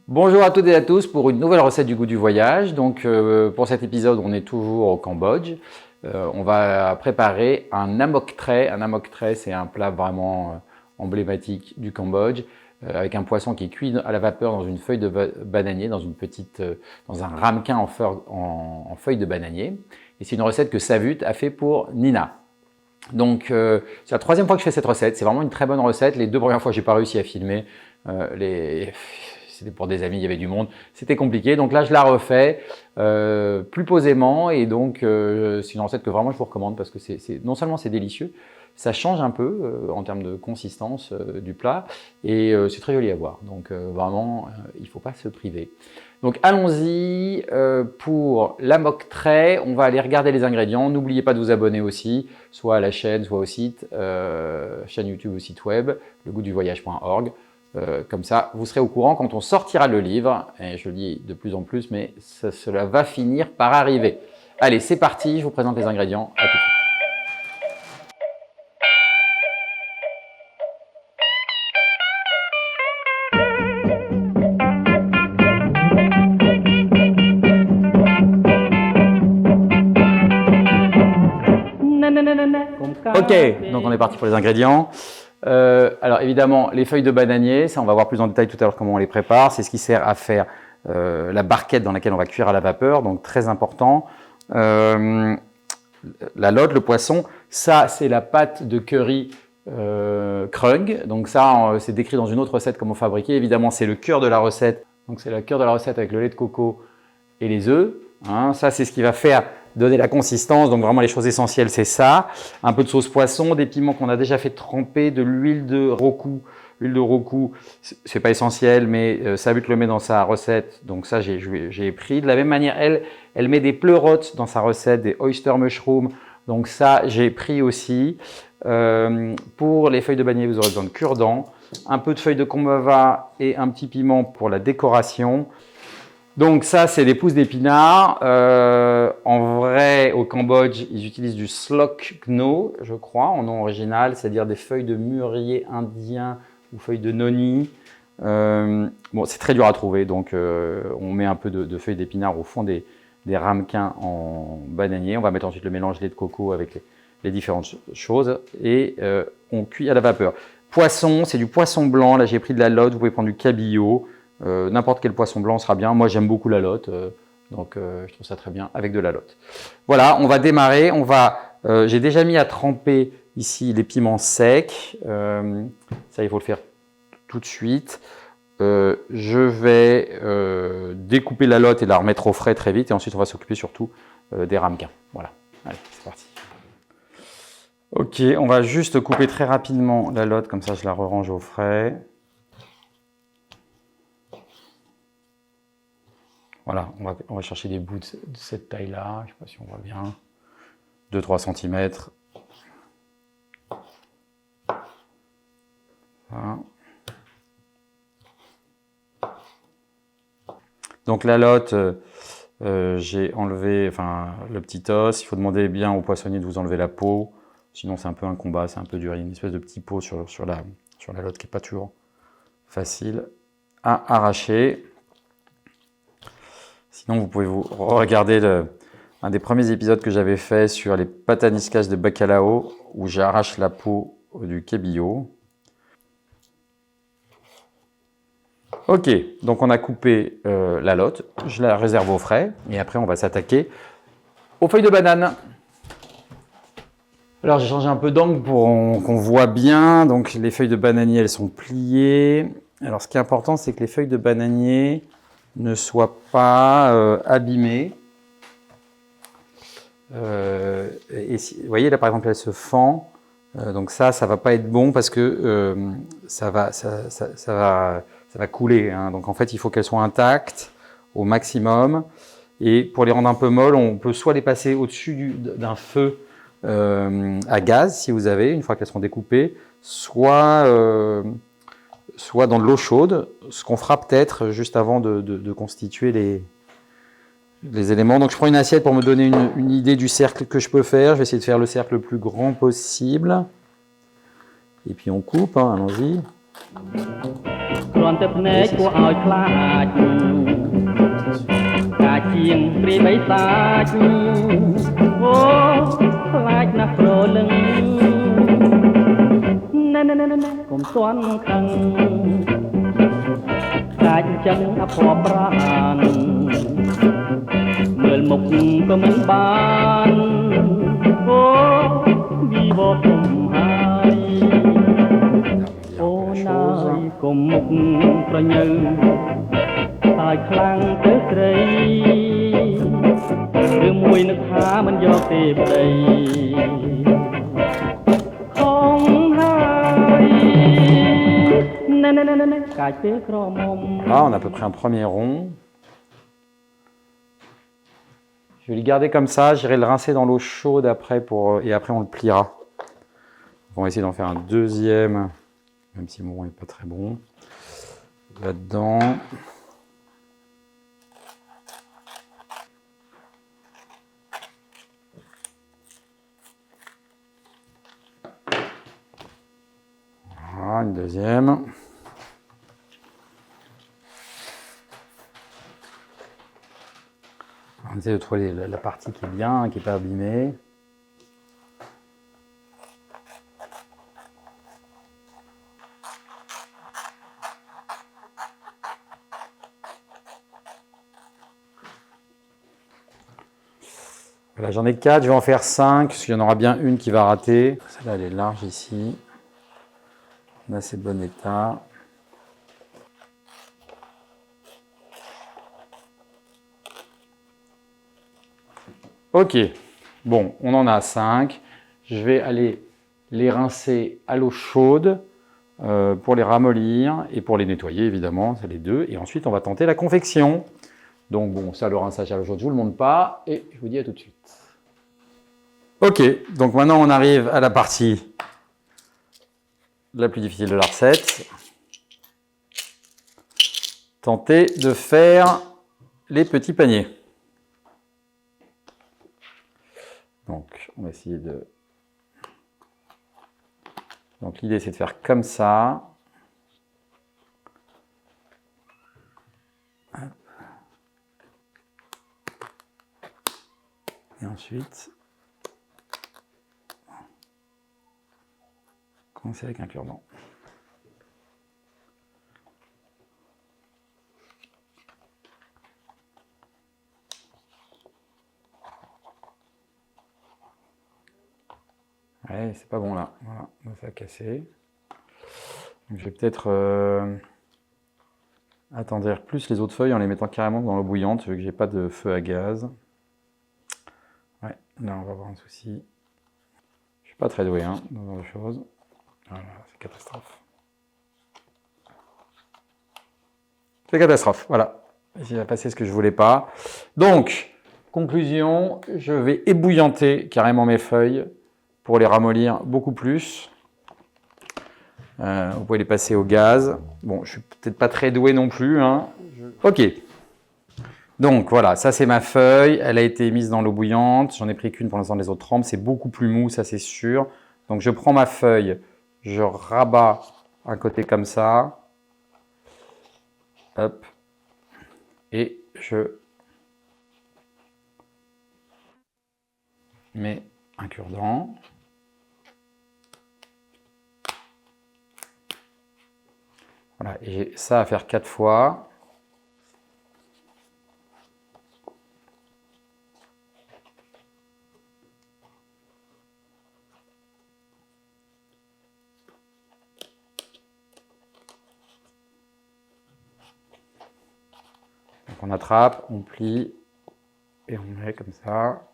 Bonjour à toutes et à tous pour une nouvelle recette du goût du voyage. Donc pour cet épisode, on est toujours au Cambodge. On va préparer un namok tray. Un namok tray, c'est un plat vraiment emblématique du Cambodge avec un poisson qui est cuit à la vapeur dans une feuille de bananier, dans un ramequin en feuille de bananier. Et c'est une recette que Savut a fait pour Nina. Donc c'est la troisième fois que je fais cette recette. C'est vraiment une très bonne recette. Les deux premières fois, j'ai pas réussi à filmer. C'était pour des amis, il y avait du monde, c'était compliqué. Donc là, je la refais plus posément et donc c'est une recette que vraiment je vous recommande parce que non seulement c'est délicieux, ça change un peu en termes de consistance du plat et c'est très joli à voir. Donc vraiment, il ne faut pas se priver. Donc allons-y pour la mock tray. On va aller regarder les ingrédients. N'oubliez pas de vous abonner aussi, soit à la chaîne, soit au site, chaîne YouTube ou site web, legoutduvoyage.org. Comme ça, vous serez au courant quand on sortira le livre. Et je le dis de plus en plus, mais cela va finir par arriver. Allez, c'est parti, je vous présente les ingrédients. À tout de suite. Ok, donc on est parti pour les ingrédients. Alors évidemment, les feuilles de bananier, ça on va voir plus en détail tout à l'heure comment on les prépare. C'est ce qui sert à faire la barquette dans laquelle on va cuire à la vapeur, donc très important. La lotte, le poisson, ça c'est la pâte de curry krung. Donc ça c'est décrit dans une autre recette comment fabriquer. Évidemment c'est le cœur de la recette. Donc c'est le cœur de la recette avec le lait de coco et les œufs. Hein. Ça c'est ce qui va faire donner la consistance, donc vraiment les choses essentielles, c'est ça. Un peu de sauce poisson, des piments qu'on a déjà fait tremper, de l'huile de roku. L'huile de roku, c'est pas essentiel, mais Savut le met dans sa recette, donc ça j'ai pris. De la même manière, elle met des pleurotes dans sa recette, des oyster mushrooms, donc ça j'ai pris aussi. Pour les feuilles de bananier, vous aurez besoin de cure-dents, un peu de feuilles de kombava et un petit piment pour la décoration. Donc ça, c'est des pousses d'épinards. En vrai, au Cambodge, ils utilisent du slok gno, je crois, en nom original, c'est-à-dire des feuilles de mûrier indien ou feuilles de noni. Bon, c'est très dur à trouver, donc on met un peu de feuilles d'épinards au fond des ramequins en bananier. On va mettre ensuite le mélange lait de coco avec les différentes choses et on cuit à la vapeur. Poisson, c'est du poisson blanc. Là, j'ai pris de la lotte. Vous pouvez prendre du cabillaud. N'importe quel poisson blanc sera bien. Moi, j'aime beaucoup la lotte, donc je trouve ça très bien avec de la lotte. Voilà, on va démarrer. J'ai déjà mis à tremper ici les piments secs. Ça, il faut le faire tout de suite. Je vais découper la lotte et la remettre au frais très vite. Et ensuite, on va s'occuper surtout des ramequins. Voilà, allez, c'est parti. Ok, on va juste couper très rapidement la lotte, comme ça je la range au frais. Voilà, on va chercher des bouts de cette taille-là, je ne sais pas si on voit bien, 2-3 cm. Voilà. Donc la lotte, j'ai enlevé le petit os. Il faut demander bien au poissonnier de vous enlever la peau, sinon c'est un peu un combat, c'est un peu dur. Il y a une espèce de petit pot sur la lotte qui n'est pas toujours facile à arracher. Sinon, vous pouvez vous regarder un des premiers épisodes que j'avais fait sur les pataniskas de bacalao, où j'arrache la peau du cabillaud. Ok, donc on a coupé la lotte, je la réserve au frais, et après on va s'attaquer aux feuilles de banane. Alors j'ai changé un peu d'angle pour qu'on voit bien, donc les feuilles de bananier elles sont pliées. Alors ce qui est important, c'est que les feuilles de bananier ne soient pas abîmées. Vous voyez là par exemple elle se fend, donc ça va pas être bon parce que ça va couler. Hein. Donc en fait il faut qu'elles soient intactes au maximum. Et pour les rendre un peu molles, on peut soit les passer au-dessus d'un feu à gaz si vous avez, une fois qu'elles seront découpées, soit dans de l'eau chaude, ce qu'on fera peut-être juste avant de constituer les éléments. Donc je prends une assiette pour me donner une idée du cercle que je peux faire. Je vais essayer de faire le cercle le plus grand possible. Et puis on coupe, hein, allons-y. គ្រាន់តែភ្នែកគួរឲ្យខ្លាចកាជាងព្រាយបិសាចអូខ្លាចណាស់ប្រលឹងណែណែណែណែកុំទាន់ខឹងកាចអញ្ចឹងអភ័ព្វប្រានមើលមុខក៏មិនបានអូវីវធំហើយអូណាយកុំមុខប្រញើហើយខ្លាំងទៅស្រីឬមួយនឹកថាមិនយកទេប្តីខំហើយណែណែណែណែកាចពេលក្រមុំ Là, on a à peu près un premier rond. Je vais le garder comme ça, j'irai le rincer dans l'eau chaude après et après on le pliera. On va essayer d'en faire un deuxième, même si mon rond n'est pas très bon. Là-dedans. Voilà, une deuxième. On essaie de trouver la partie qui est bien, qui n'est pas abîmée. Voilà, j'en ai 4, je vais en faire 5, parce qu'il y en aura bien une qui va rater. Celle-là, elle est large ici. En assez bon état. Ok, bon, on en a 5. Je vais aller les rincer à l'eau chaude pour les ramollir et pour les nettoyer, évidemment, c'est les deux. Et ensuite, on va tenter la confection. Donc bon, ça, le rinçage à l'eau chaude, je ne vous le montre pas. Et je vous dis à tout de suite. Ok, donc maintenant, on arrive à la partie la plus difficile de la recette. Tenter de faire les petits paniers. Donc, on va essayer de... Donc, l'idée, c'est de faire comme ça. Et ensuite, commencer avec un cure-dent. Ouais, c'est pas bon là. Voilà, ça a cassé. Donc, je vais peut-être attendrir plus les autres feuilles en les mettant carrément dans l'eau bouillante, vu que j'ai pas de feu à gaz. Ouais, là on va avoir un souci. Je suis pas très doué hein, dans ce genre de choses. Voilà, c'est catastrophe. C'est catastrophe, voilà. J'ai passé ce que je voulais pas. Donc, conclusion, je vais ébouillanter carrément mes feuilles pour les ramollir beaucoup plus. Vous pouvez les passer au gaz. Bon, je suis peut-être pas très doué non plus. Hein. Ok. Donc voilà, ça c'est ma feuille. Elle a été mise dans l'eau bouillante. J'en ai pris qu'une pour l'instant, les autres trempent. C'est beaucoup plus mou, ça c'est sûr. Donc je prends ma feuille, je rabats un côté comme ça. Hop. Et je mets un cure-dent. Voilà, et j'ai ça à faire 4 fois. Donc on attrape, on plie et on met comme ça.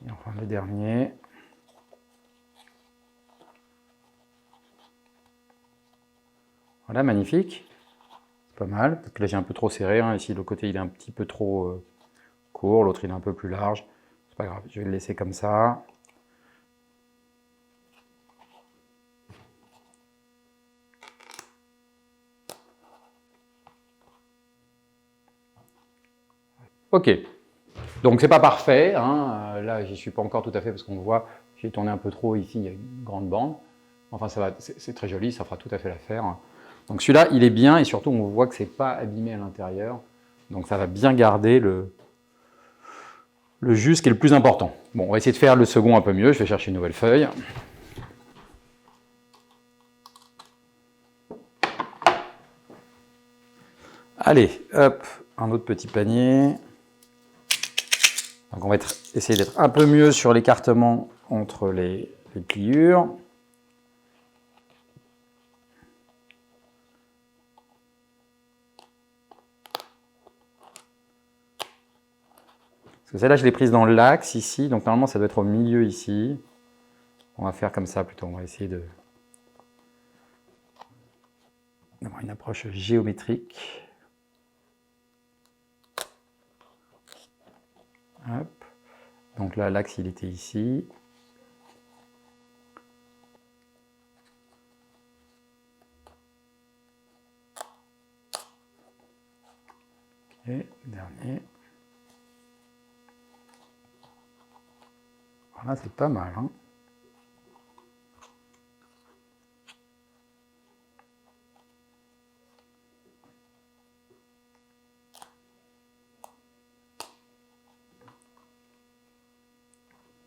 Et enfin le dernier. Voilà, magnifique. C'est pas mal. Peut-être que là j'ai un peu trop serré. Hein. Ici le côté il est un petit peu trop court, l'autre il est un peu plus large. C'est pas grave, je vais le laisser comme ça. Ok, Donc c'est pas parfait, hein. Là j'y suis pas encore tout à fait parce qu'on voit, j'ai tourné un peu trop ici, il y a une grande bande. Enfin ça va, c'est très joli, ça fera tout à fait l'affaire. Donc celui-là il est bien et surtout on voit que c'est pas abîmé à l'intérieur. Donc ça va bien garder le jus, ce qui est le plus important. Bon, on va essayer de faire le second un peu mieux, je vais chercher une nouvelle feuille. Allez, hop, un autre petit panier. Donc on va essayer d'être un peu mieux sur l'écartement entre les pliures. Parce que celle-là, je l'ai prise dans l'axe ici, donc normalement ça doit être au milieu ici. On va faire comme ça plutôt, on va essayer d'avoir une approche géométrique. Hop. Donc là, l'axe, il était ici. Et dernier. Voilà, c'est pas mal, hein.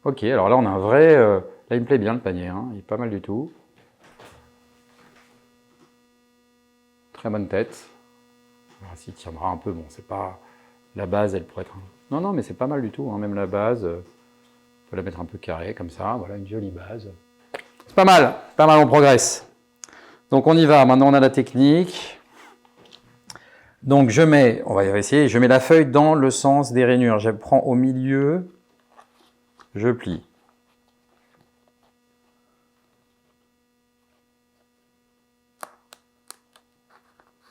Ok, alors là on a un vrai... là il me plaît bien le panier, hein. Il est pas mal du tout. Très bonne tête. Alors, s'il tiendra un peu, bon c'est pas... La base elle pourrait être... Non, non, mais c'est pas mal du tout, hein. Même la base, on peut la mettre un peu carrée comme ça, voilà une jolie base. C'est pas mal, on progresse. Donc on y va, maintenant on a la technique. Donc je mets, on va y essayer, je mets la feuille dans le sens des rainures. Je prends au milieu, je plie.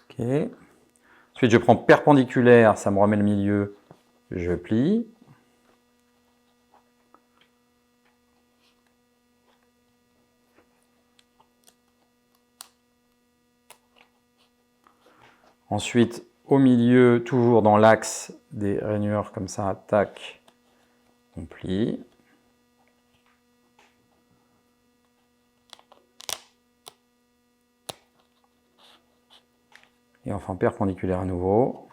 Ok. Ensuite je prends perpendiculaire, ça me remet le milieu, je plie. Ensuite, au milieu, toujours dans l'axe des rainures, comme ça, tac, on plie. Et enfin, perpendiculaire à nouveau.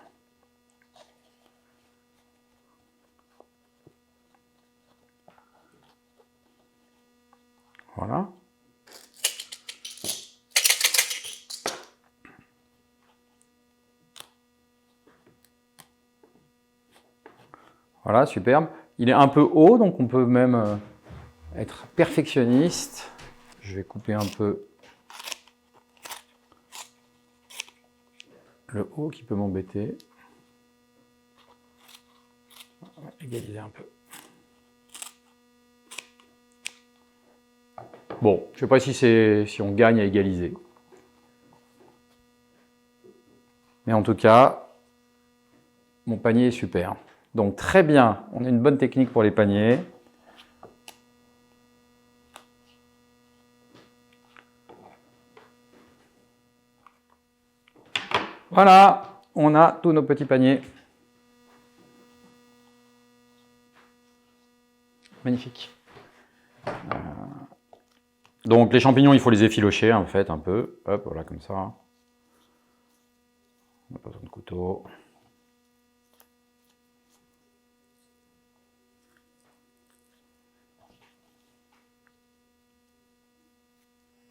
Voilà. Voilà, superbe. Il est un peu haut, donc on peut même être perfectionniste. Je vais couper un peu le haut qui peut m'embêter. On va égaliser un peu. Bon, je ne sais pas si on gagne à égaliser. Mais en tout cas, mon panier est super. Donc très bien, on a une bonne technique pour les paniers. Voilà, on a tous nos petits paniers. Magnifique. Donc les champignons, il faut les effilocher en fait un peu. Hop, voilà comme ça. On n'a pas besoin de couteau.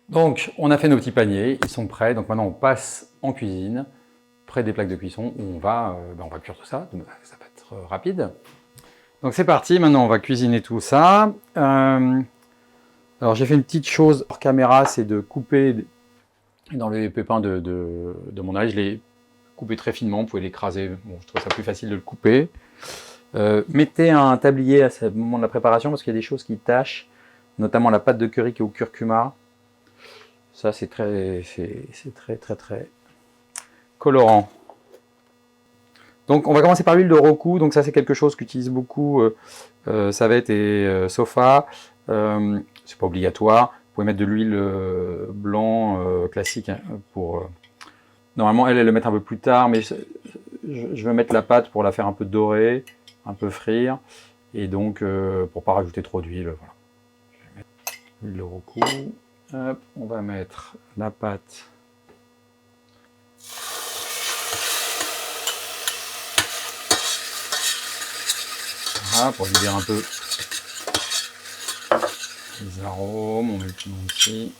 Donc on a fait nos petits paniers, ils sont prêts. Donc maintenant on passe en cuisine, près des plaques de cuisson où on va cuire tout ça. Ça va être rapide. Donc c'est parti, maintenant on va cuisiner tout ça. Alors j'ai fait une petite chose hors caméra, c'est de couper dans les pépins de mon ail. Je l'ai coupé très finement, vous pouvez l'écraser. Bon, je trouve ça plus facile de le couper. Mettez un tablier à ce moment de la préparation parce qu'il y a des choses qui tâchent, notamment la pâte de curry qui est au curcuma. Ça c'est très colorant. Donc on va commencer par l'huile de Roku. Donc ça c'est quelque chose qu'utilisent beaucoup Savette et Sofa. C'est pas obligatoire. Vous pouvez mettre de l'huile blanc classique hein, pour. Normalement elle le met un peu plus tard, mais je vais mettre la pâte pour la faire un peu dorée. un peu frire. Et donc, pour pas rajouter trop d'huile, voilà. Je vais mettre l'huile de Roku. Hop, on va mettre la pâte. Voilà, pour libérer un peu les arômes. On met le piment ici.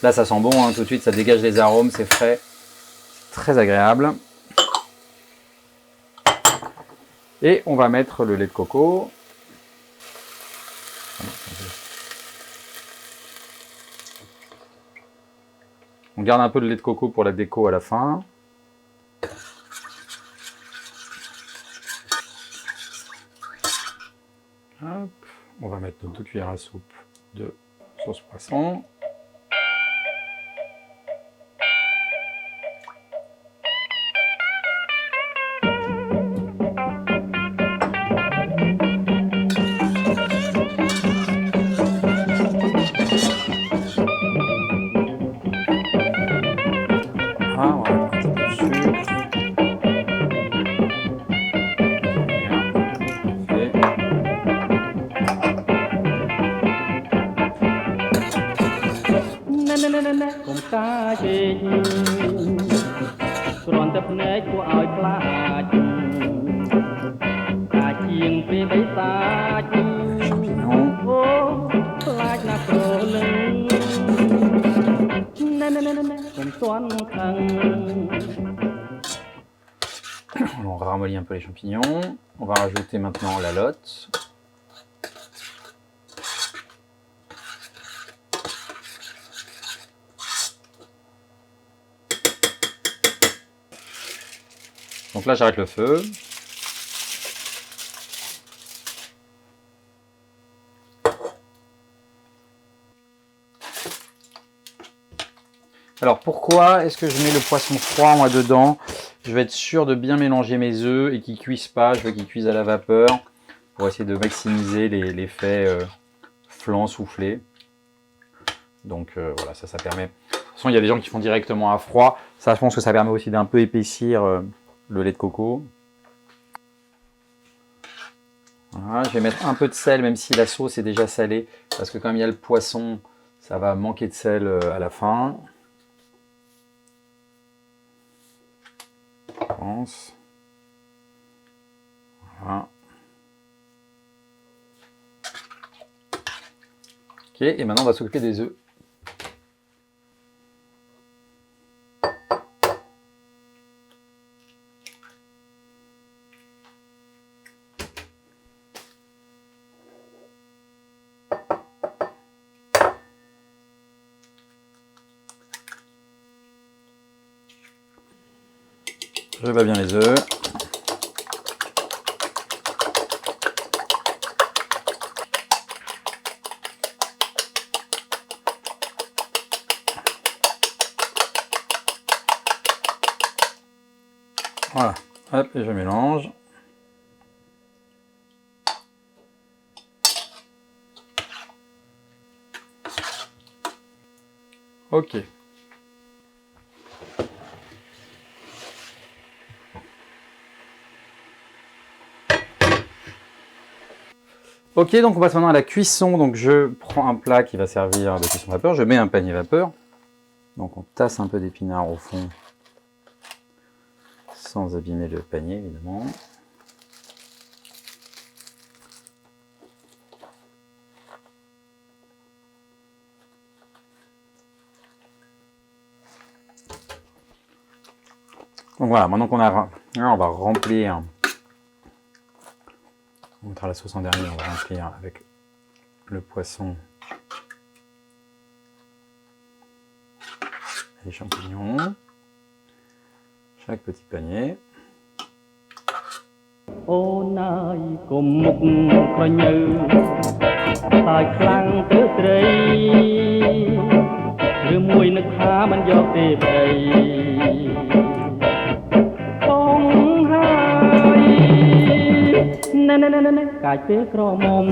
Là, ça sent bon, hein, tout de suite, ça dégage les arômes, c'est frais, c'est très agréable. Et on va mettre le lait de coco. On garde un peu de lait de coco pour la déco à la fin. Hop. On va mettre nos 2 cuillères à soupe de sauce poisson. On va mettre un petit peu de sucre. On ramollit un peu les champignons. On va rajouter maintenant la lotte. Donc là, j'arrête le feu. Alors pourquoi est-ce que je mets le poisson froid moi dedans? Je vais être sûr de bien mélanger mes œufs et qu'ils ne cuisent pas. Je veux qu'ils cuisent à la vapeur pour essayer de maximiser l'effet flan soufflé. Donc voilà, ça permet. De toute façon, il y a des gens qui font directement à froid. Ça, je pense que ça permet aussi d'un peu épaissir le lait de coco. Voilà, je vais mettre un peu de sel, même si la sauce est déjà salée, parce que comme il y a le poisson, ça va manquer de sel à la fin. Je pense. Voilà. Ok, et maintenant on va s'occuper des œufs. Je bats bien les œufs. Voilà, hop, et je mélange. Ok. Ok, donc on passe maintenant à la cuisson. Donc je prends un plat qui va servir de cuisson vapeur. Je mets un panier vapeur. Donc on tasse un peu d'épinards au fond, sans abîmer le panier évidemment. Donc voilà, maintenant qu'on a, là, on va remplir. On mettra la sauce en dernier, on va remplir avec le poisson et les champignons. Chaque petit panier. អូនអើយគុំមុខប្រញើតែខ្លាំងទៅស្រីឬមួយនឹកថាមិនយកទេប្តីអូ ណែណែណែណែកាច់ពេលក្រមុំ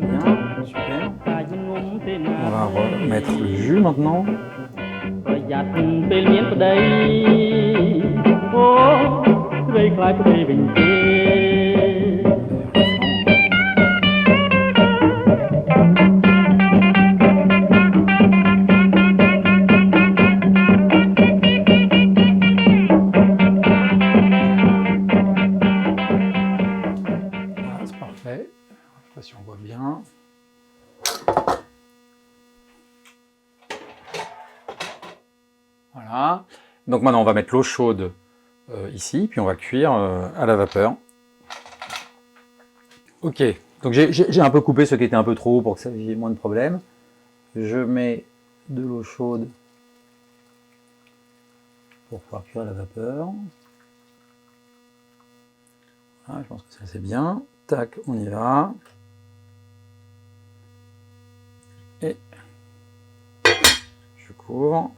Bien, super. កាច់ងុំទេណា On va remettre le jus maintenant. ប្រយ័ត្នពេលមានប្តីអូស្រីខ្លាចប្តីវិញទេ Voilà, c'est parfait. Je sais pas si on voit bien. Voilà. Donc maintenant, on va mettre l'eau chaude ici, puis on va cuire à la vapeur. Ok, donc j'ai un peu coupé ce qui était un peu trop pour que ça ait moins de problèmes. Je mets de l'eau chaude pour pouvoir cuire à la vapeur. Voilà, je pense que ça c'est bien. Tac, on y va. Et je couvre.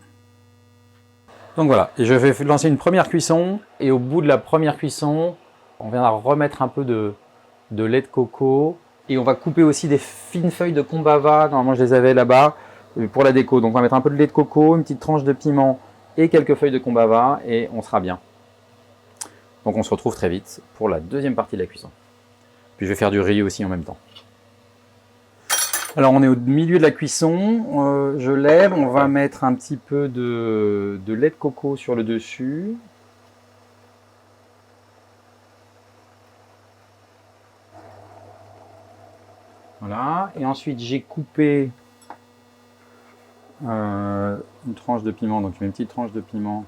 Donc voilà, et je vais lancer une première cuisson. Et au bout de la première cuisson, on viendra remettre un peu de lait de coco. Et on va couper aussi des fines feuilles de combava. Normalement, je les avais là-bas pour la déco. Donc on va mettre un peu de lait de coco, une petite tranche de piment et quelques feuilles de combava. Et on sera bien. Donc on se retrouve très vite pour la deuxième partie de la cuisson. Puis je vais faire du riz aussi en même temps. Alors on est au milieu de la cuisson, je lève, on va mettre un petit peu de lait de coco sur le dessus. Voilà, et ensuite j'ai coupé une tranche de piment, donc je mets une petite tranche de piment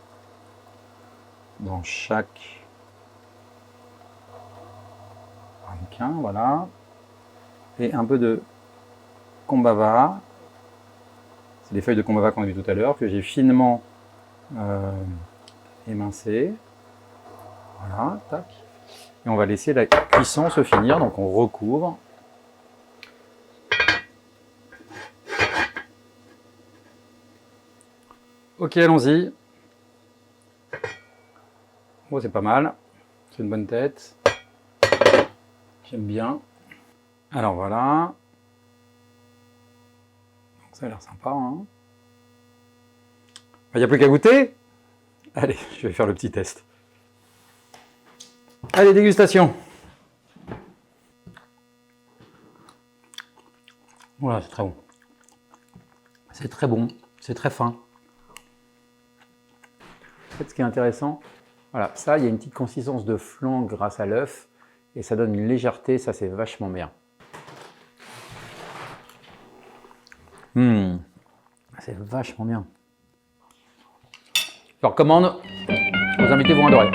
dans chaque ramequin, voilà, et un peu de combava, c'est des feuilles de combava qu'on a vu tout à l'heure, que j'ai finement émincées. Voilà, tac. Et on va laisser la cuisson se finir, donc on recouvre. Ok, allons-y. Bon, c'est pas mal, c'est une bonne tête. J'aime bien. Alors voilà. Ça a l'air sympa, hein. Il n'y a plus qu'à goûter. Allez, je vais faire le petit test. Allez, dégustation. Voilà, c'est très bon. C'est très bon, c'est très fin. En fait, ce qui est intéressant, voilà, ça, il y a une petite consistance de flan grâce à l'œuf. Et ça donne une légèreté, ça c'est vachement bien. C'est vachement bien. Je recommande, vos invités vont adorer.